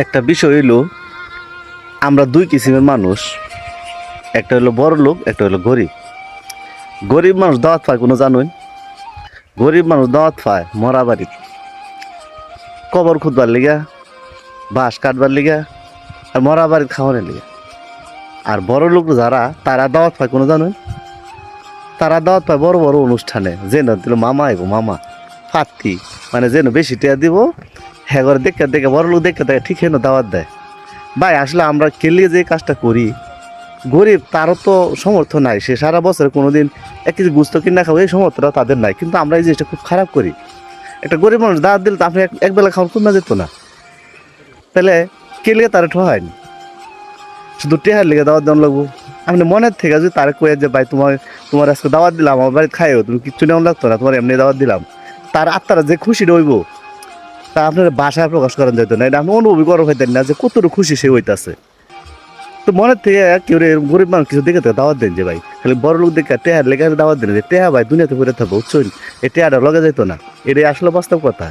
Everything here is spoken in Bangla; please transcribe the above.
একটা বিষয় হইলো আমরা দুই কিসিমের মানুষ। একটা হলো বড় লোক, একটা হলো গরিব। গরিব মানুষ দাওয়াত পায় কোনো জানুন? গরিব মানুষ দাওয়াত পায় মরা বাড়ি, কবর খুদবার লিগা, বাঁশ কাটবার লিগা, আর মরা বাড়ির খাওয়ানোর লিগা। আর বড় লোক যারা, তারা দাওয়াত পায় কোনো জানুন? তারা দাওয়াত পায় বড় বড় অনুষ্ঠানে, যেন দিল মামা আইব, মামা ফাত্তি, মানে যেন বেশি টিয়া দিব, হ্যাঁ করে দেখে দেখে বড় লোক দেখে দেখে ঠিক হেন দাওয়াত দেয়। ভাই আসলে আমরা কেলিয়ে যে কাজটা করি, গরিব তারও তো সমর্থ নাই, সে সারা বছর কোনোদিন এক কেজি গুস্ত কিনা খাবো এই সমর্থটা তাদের নাই, কিন্তু আমরা এই জিনিসটা খুব খারাপ করি। একটা গরিব মানুষ দাওয়াত দিলে তো আপনি এক বেলা খাওয়ার কমে যেত না, তাহলে কেলিয়ে তারা ঠহায়নি, শুধু টেহার লেগে দাওয়াত দেওয়া লাগবো। আপনি মনের থেকে যদি তারা কয়ে যে ভাই তোমার আজকে দাওয়াত দিলাম, আমার বাড়িতে খাইও, তুমি কিচ্ছু নেওয়া লাগতো না, তোমার এমনি দাওয়াত দিলাম, তার আত্মারা যে খুশি রইব, তা আপনার বাসায় প্রকাশ করেন যেত না, এটা আপনি অনুভবই করা হইতেন না যে কতটুকু খুশি সে হইতাছে। তো মনের থেকে কেউ গরিব মানুষ কিছু দেখে দাওয়াত দেন যে ভাই, খালি বড় লোক দেখে টেহার লেগে দাওয়াত দেন যে টেহা ভাই দুনিয়াতে পড়ে থাকবো, বুঝছেন, এই টেহাটা লগে যেত না, এটাই আসলে বাস্তব কথা।